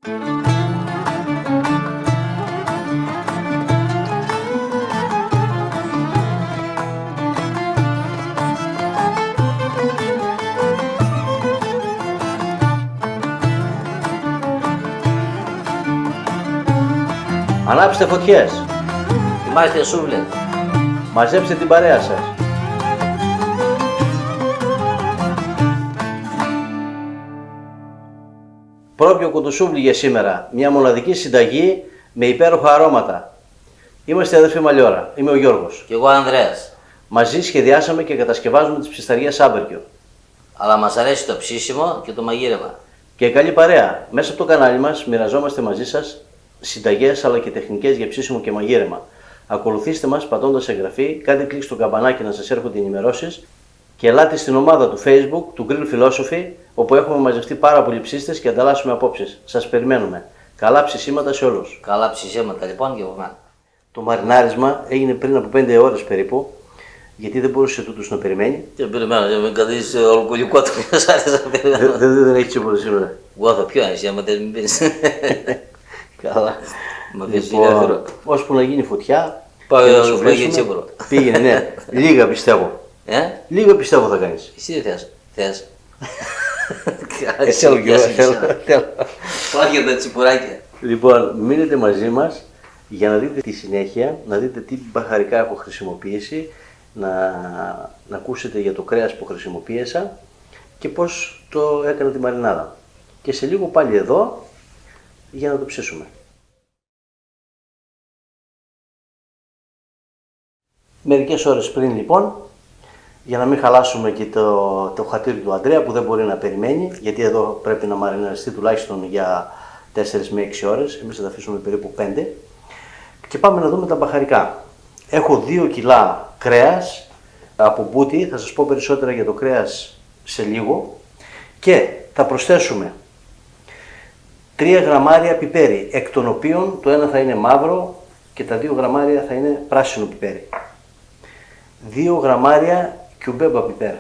Ανάψτε φωτιές. Ετοιμάστε σούβλες. Μαζέψτε την παρέα σας. Πρόπιο κουτουσούβλι για σήμερα. Μια μοναδική συνταγή με υπέροχα αρώματα. Είμαστε αδερφοί Μαλιόρα. Είμαι ο Γιώργος. Κι εγώ Ανδρέας. Μαζί σχεδιάσαμε και κατασκευάζουμε τις ψισταριές Άμπερκιο. Αλλά μας αρέσει το ψήσιμο και το μαγείρεμα. Και καλή παρέα. Μέσα από το κανάλι μας μοιραζόμαστε μαζί σας συνταγές αλλά και τεχνικές για ψήσιμο και μαγείρεμα. Ακολουθήστε μας πατώντας εγγραφή, κάντε κλικ στο καμπανάκι να σας έρχονται ενημερώσεις και ελάτε στην ομάδα του Facebook του Grill Philosophy, όπου έχουμε μαζευτεί πάρα πολλοί ψήστες και ανταλλάσσουμε απόψεις. Σας περιμένουμε. Καλά ψησίματα σε όλους. Καλά ψησίματα λοιπόν και από μένα. Το μαρινάρισμα έγινε πριν από 5 ώρες περίπου, γιατί δεν μπορούσε τούτος να περιμένει. Και περιμένω, για να μην καθίσεις αλκοολικό του και σας άρεσε να περιμένω. Δεν έχει τίποτα σήμερα. Εγώ θα πιω εσύ, άμα δεν μην πίνεις. Καλά. Μα πεις ελεύθερο. Ώσπου να γίνει φωτιά. Πάω και να να σου σου φρέσουμε. τσίπουρο. Πήγαινε, ναι. Λίγα πιστεύω. Λίγα πιστεύω θα κάνεις. Εσύ δεν θες. Θέλω και εγώ, θέλω. Πάγια τα τσιπουράκια. Λοιπόν, μείνετε μαζί μας για να δείτε τη συνέχεια, να δείτε τι μπαχαρικά έχω χρησιμοποιήσει, να ακούσετε για το κρέας που χρησιμοποίησα και πώς το έκανα τη μαρινάδα. Και σε λίγο πάλι εδώ για να το ψήσουμε. Μερικές ώρες πριν λοιπόν, για να μην χαλάσουμε και το χατήρι του Ανδρέα που δεν μπορεί να περιμένει, γιατί εδώ πρέπει να μαριναριστεί τουλάχιστον για 4 με 6 ώρες, εμείς θα τα αφήσουμε περίπου 5. Και πάμε να δούμε τα μπαχαρικά. Έχω 2 κιλά κρέας από μπούτι, θα σας πω περισσότερα για το κρέας σε λίγο. Και θα προσθέσουμε 3 γραμμάρια πιπέρι, εκ των οποίων το ένα θα είναι μαύρο και τα 2 γραμμάρια θα είναι πράσινο πιπέρι. 2 γραμμάρια κιουμπέμπα πιπέρι.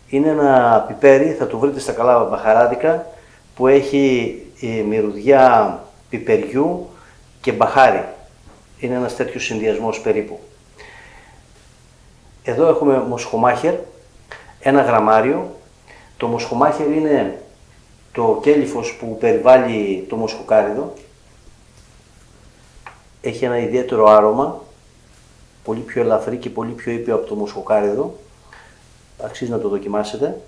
Είναι ένα πιπέρι, θα το βρείτε στα καλά μπαχαράδικα, που έχει μυρωδιά πιπεριού και μπαχάρι. Είναι ένας τέτοιος συνδυασμός περίπου. Εδώ έχουμε μοσχομάχερ, 1 γραμμάριο. Το μοσχομάχερ είναι το κέλυφος που περιβάλλει το μοσχοκάριδο. Έχει ένα ιδιαίτερο άρωμα, πολύ πιο ελαφρύ και πολύ πιο ήπιο από το μοσχοκάριδο. Αξίζει να το δοκιμάσετε.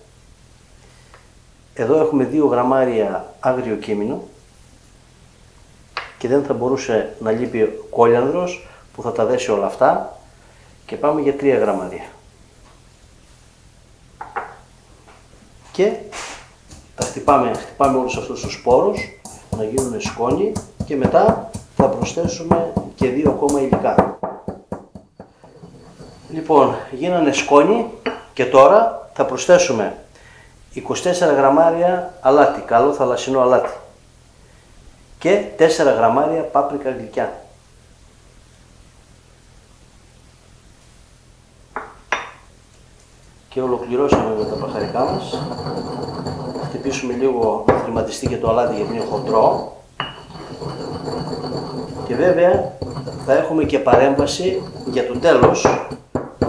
Εδώ έχουμε 2 γραμμάρια άγριο κίμινο και δεν θα μπορούσε να λείπει κόλιανδρος που θα τα δέσει όλα αυτά, και πάμε για 3 γραμμάρια. Και τα χτυπάμε όλους αυτούς τους σπόρους να γίνουν σκόνη και μετά θα προσθέσουμε και 2 ακόμα υλικά. Λοιπόν, γίνανε σκόνη και τώρα θα προσθέσουμε 24 γραμμάρια αλάτι, καλό θαλασσινό αλάτι και 4 γραμμάρια πάπρικα γλυκιά. Και ολοκληρώσαμε με τα μπαχαρικά μας. Θα χτυπήσουμε λίγο να θρηματιστεί και το αλάτι γιατί είναι χοντρό. Και βέβαια θα έχουμε και παρέμβαση για το τέλος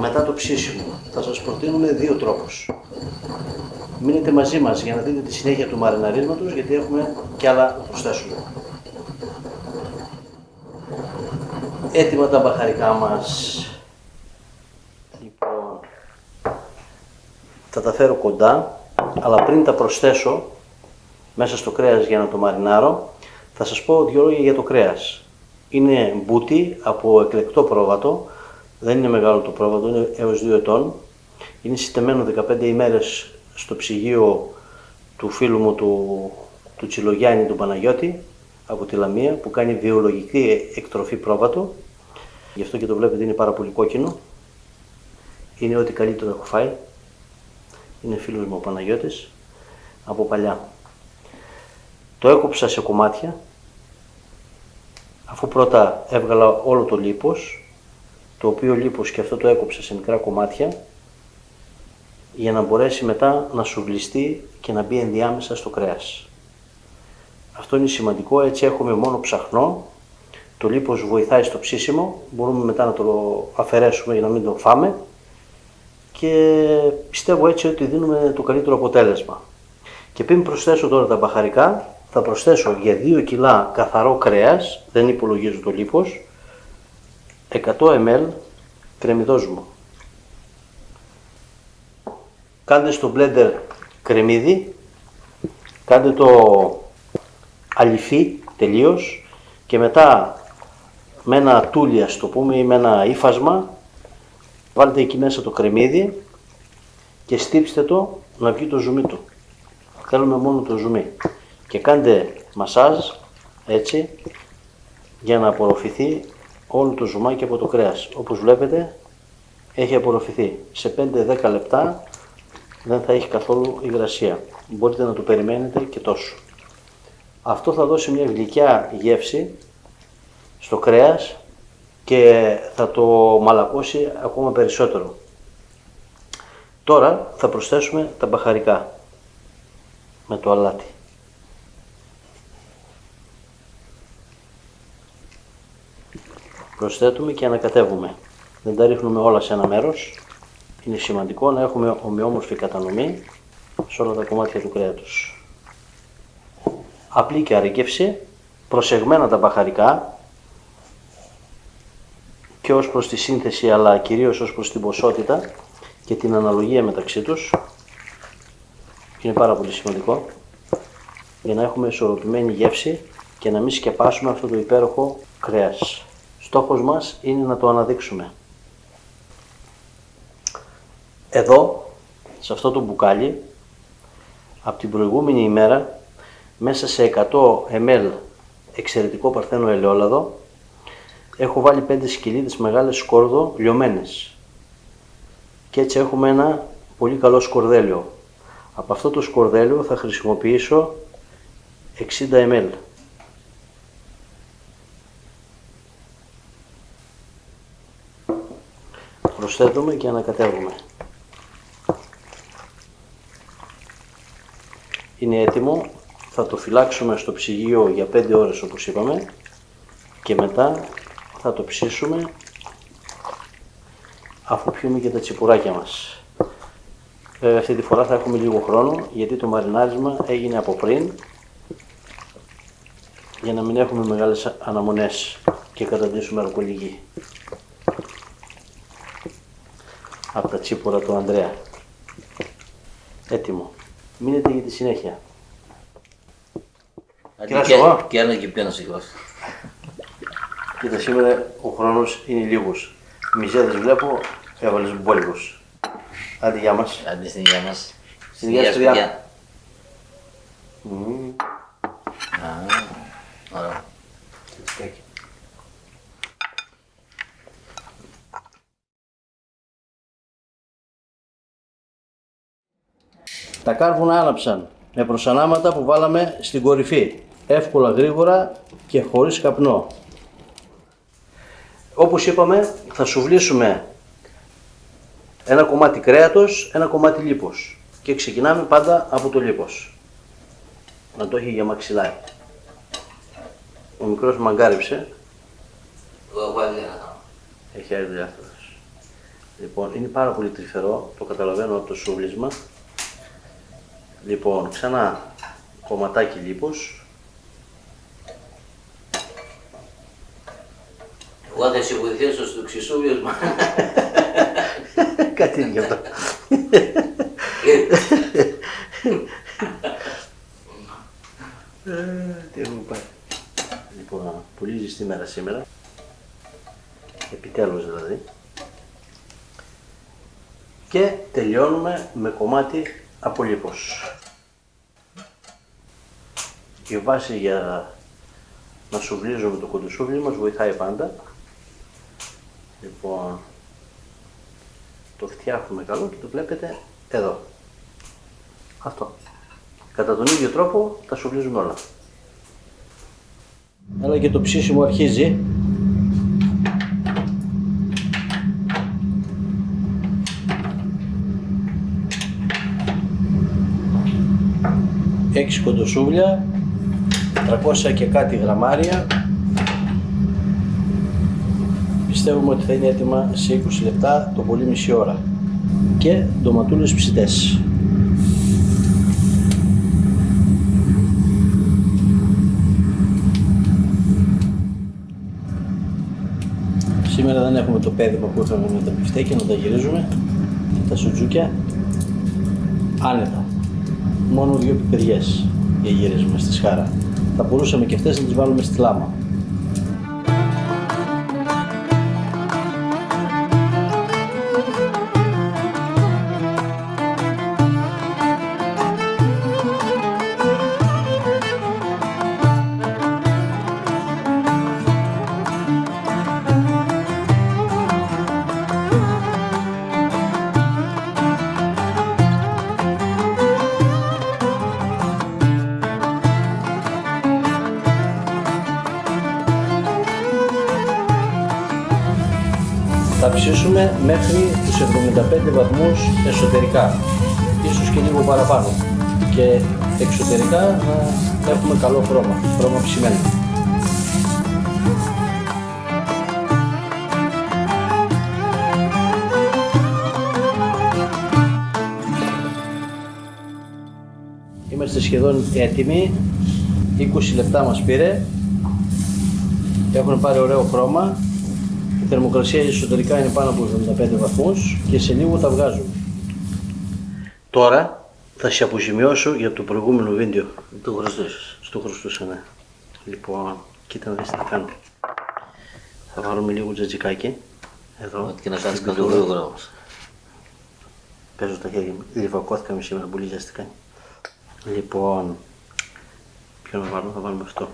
μετά το ψήσιμο. Θα σας προτείνουμε 2 τρόπους. Μείνετε μαζί μας για να δείτε τη συνέχεια του μαριναρίσματος, γιατί έχουμε και άλλα να προσθέσουμε. Έτοιμα τα μπαχαρικά μας. Λοιπόν, θα τα φέρω κοντά, αλλά πριν τα προσθέσω μέσα στο κρέας για να το μαρινάρω, θα σας πω 2 λόγια για το κρέας. Είναι μπούτι από εκλεκτό πρόβατο, δεν είναι μεγάλο το πρόβατο, είναι έως 2 ετών. Είναι συστεμένο 15 ημέρες στο ψυγείο του φίλου μου του Τσιλογιάννη, του Παναγιώτη, από τη Λαμία, που κάνει βιολογική εκτροφή πρόβατο. Γι' αυτό και το βλέπετε είναι πάρα πολύ κόκκινο. Είναι ό,τι καλύτερο έχω φάει. Είναι φίλος μου ο Παναγιώτης, από παλιά. Το έκοψα σε κομμάτια, αφού πρώτα έβγαλα όλο το λίπος, το οποίο λίπος και αυτό το έκοψα σε μικρά κομμάτια, για να μπορέσει μετά να σουβλιστεί και να μπει ενδιάμεσα στο κρέας. Αυτό είναι σημαντικό, έτσι έχουμε μόνο ψαχνό. Το λίπος βοηθάει στο ψήσιμο, μπορούμε μετά να το αφαιρέσουμε για να μην το φάμε και πιστεύω έτσι ότι δίνουμε το καλύτερο αποτέλεσμα. Και πριν προσθέσω τώρα τα μπαχαρικά, θα προσθέσω για 2 κιλά καθαρό κρέας, δεν υπολογίζω το λίπος, 100 ml κρεμμυδόζουμο. Κάντε στο blender κρεμμύδι, κάντε το αληφή τελείως και μετά με ένα τούλι, ας το πούμε, ή με ένα ύφασμα βάλτε εκεί μέσα το κρεμμύδι και στύψτε το να βγει το ζουμί του. Θέλουμε μόνο το ζουμί και κάντε μασάζ έτσι για να απορροφηθεί όλο το ζουμάκι από το κρέας. Όπως βλέπετε έχει απορροφηθεί. Σε 5-10 λεπτά δεν θα έχει καθόλου υγρασία. Μπορείτε να το περιμένετε και τόσο. Αυτό θα δώσει μια γλυκιά γεύση στο κρέας και θα το μαλακώσει ακόμα περισσότερο. Τώρα θα προσθέσουμε τα μπαχαρικά με το αλάτι. Προσθέτουμε και ανακατεύουμε. Δεν τα ρίχνουμε όλα σε ένα μέρος. Είναι σημαντικό να έχουμε ομοιόμορφη κατανομή σε όλα τα κομμάτια του κρέατος. Απλή και αρίκευση, προσεγμένα τα μπαχαρικά και ως προς τη σύνθεση αλλά κυρίως ως προς την ποσότητα και την αναλογία μεταξύ τους. Είναι πάρα πολύ σημαντικό για να έχουμε ισορροπημένη γεύση και να μην σκεπάσουμε αυτό το υπέροχο κρέας. Στόχος μας είναι να το αναδείξουμε. Εδώ, σε αυτό το μπουκάλι, από την προηγούμενη ημέρα, μέσα σε 100 ml εξαιρετικό παρθένο ελαιόλαδο, έχω βάλει 5 σκυλίδες μεγάλες σκόρδο λιωμένες. Και έτσι έχουμε ένα πολύ καλό σκορδέλιο. Από αυτό το σκορδέλιο θα χρησιμοποιήσω 60 ml. Προσθέτουμε και ανακατεύουμε. Είναι έτοιμο, θα το φυλάξουμε στο ψυγείο για 5 ώρες όπως είπαμε και μετά θα το ψήσουμε αφού πιούμε και τα τσιπουράκια μας. Βέβαια αυτή τη φορά θα έχουμε λίγο χρόνο γιατί το μαρινάρισμα έγινε από πριν για να μην έχουμε μεγάλες αναμονές και καταντήσουμε αλκοολική από τα τσίπουρα του Ανδρέα. Έτοιμο. Μείνετε για τη συνέχεια. Και ένα και πιάνω σιγά. Κοίτα, σήμερα ο χρόνος είναι λίγος. Μιζέδες βλέπω, έβαλες μπόλικος. Άντε, γεια μας. Άντε στην υγεία μας. Στην υγεία σου, γεια. Ωραία. Τα κάρβουνα άναψαν με προσανάματα που βάλαμε στην κορυφή. Εύκολα, γρήγορα και χωρίς καπνό. Όπως είπαμε, θα σουβλήσουμε ένα κομμάτι κρέατος, ένα κομμάτι λίπος. Και ξεκινάμε πάντα από το λίπος. Να το έχει για μαξιλάρι. Ο μικρός μαγκάριψε. Έχει άλλη δουλειά αυτός. Λοιπόν, είναι πάρα πολύ τρυφερό, το καταλαβαίνω από το σούβλισμα. Λοιπόν, ξανά κομματάκι λίπος. Εγώ θα σε βοηθήσω στο ξυσούβιασμα. Κάτι είναι γι' αυτό. Τι έχουμε πάει. Λοιπόν, πολύ ζεστή μέρα σήμερα. Επιτέλους δηλαδή. Και τελειώνουμε με κομμάτι από λίπος. Η βάση για να σουβλίζουμε το κοντοσούβλι μας βοηθάει πάντα. Λοιπόν, το φτιάχνουμε καλό και το βλέπετε εδώ. Αυτό. Κατά τον ίδιο τρόπο τα σουβλίζουμε όλα. Αλλά και το ψήσιμο αρχίζει. Έξι κοντοσούβλια 300 και κάτι γραμμάρια. Πιστεύουμε ότι θα είναι έτοιμα σε 20 λεπτά, το πολύ μισή ώρα. Και ντοματούλες ψητές. Σήμερα δεν έχουμε το πέδημα που είχαμε με τα μπιφτέκια να τα γυρίζουμε, τα σουτζούκια, άνετα. Μόνο 2 πιπεριές για γύρισμα στη σχάρα. Θα μπορούσαμε και αυτές να τις βάλουμε στη λάμα. Θα ψήσουμε μέχρι τους 75 βαθμούς εσωτερικά, ίσως και λίγο παραπάνω, και εξωτερικά να έχουμε καλό χρώμα ψημένο. Είμαστε σχεδόν έτοιμοι, 20 λεπτά μας πήρε, έχουν πάρει ωραίο χρώμα. Η θερμοκρασία εσωτερικά είναι πάνω από 75 βαθμούς και σε λίγο τα βγάζουμε. Τώρα θα σε αποζημιώσω για το προηγούμενο βίντεο. Του Χριστούς. Στο Χριστούσα, ναι. Λοιπόν, κοίτα να δεις τι θα κάνω. Θα βάλουμε λίγο τζατζικάκι. Εδώ. Ό,τι και να κάνεις και το γρήγορα όμως. Παίζω τα χέρια μου. Λιβακώθηκαμε σήμερα πολύ ζεστικά. Λοιπόν, ποιο να βάλουμε, θα βάλουμε αυτό.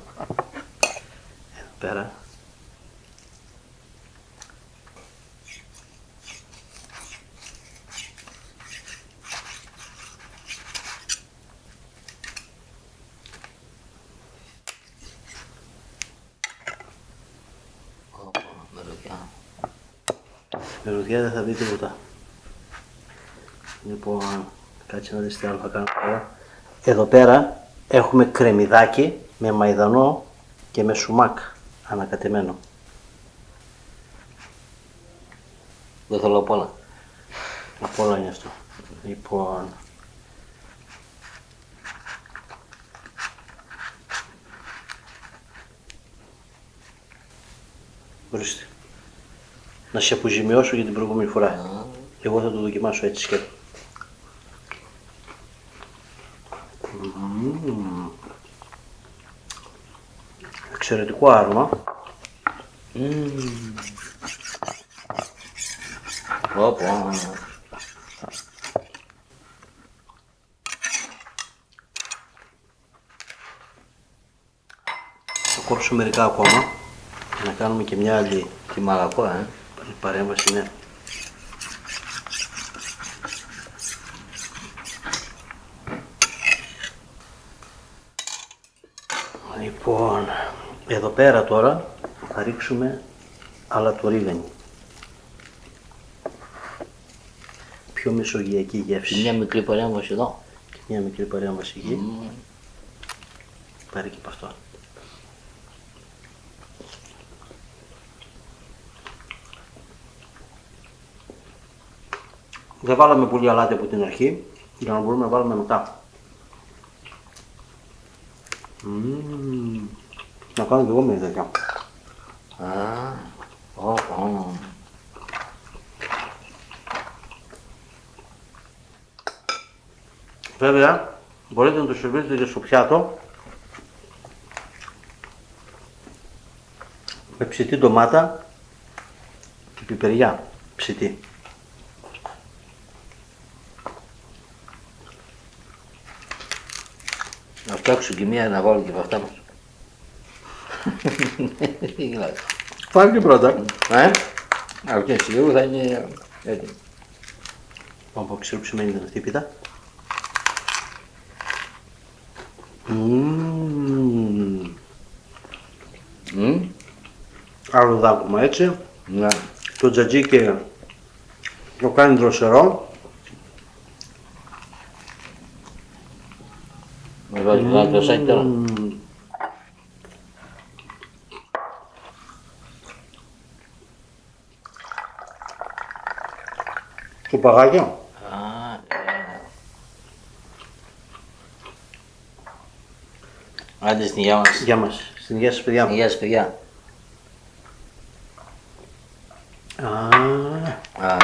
Εδώ πέρα. Μυρωδιά δεν θα δει τίποτα. Λοιπόν, κάτσε να δεις τι άλλο θα κάνω τώρα. Εδώ πέρα έχουμε κρεμμυδάκι με μαϊδανό και με σουμάκ ανακατεμένο. Δεν θέλω απ' όλα. Απ' όλα είναι αυτό. Λοιπόν, ορίστε. Να σε αποζημιώσω για την προηγούμενη φορά. Εγώ θα το δοκιμάσω έτσι σκέτο. Εξαιρετικό άρωμα. Όπα. Θα κόψω μερικά ακόμα και να κάνουμε και μια άλλη Τι μαλακό, παρέμβαση, ναι. Λοιπόν, εδώ πέρα τώρα θα ρίξουμε αλατορίγανη. Πιο μεσογειακή γεύση. Μια μικρή παρέμβαση εδώ. Και μια μικρή παρέμβαση εκεί. Πάρε και από αυτό. Δεν βάλαμε πολύ αλάτι από την αρχή για να μπορούμε να βάλουμε μετά. Να κάνω και εγώ μια τέτοια. Βέβαια, μπορείτε να το σερβίρετε και στο πιάτο με ψητή ντομάτα και πιπεριά ψητή. Να φτιάξω και μία να βάλω και από αυτά μας. Φάει και πρώτα. Αυτή τη στιγμή θα είναι έτοιμη. Πάμε από ξεροψημένη ήταν αυτή η πίτα. Άλλο δάκουμα έτσι. Ναι. Το τζατζίκι το κάνει δροσερό. Με βάζει ένα κρασάκι τώρα. Σκουπαγάκια. Α, άντε στην υγεία μας. Γεια μας. Στην υγεία σας, παιδιά. Γεια σας, παιδιά. Α, Α,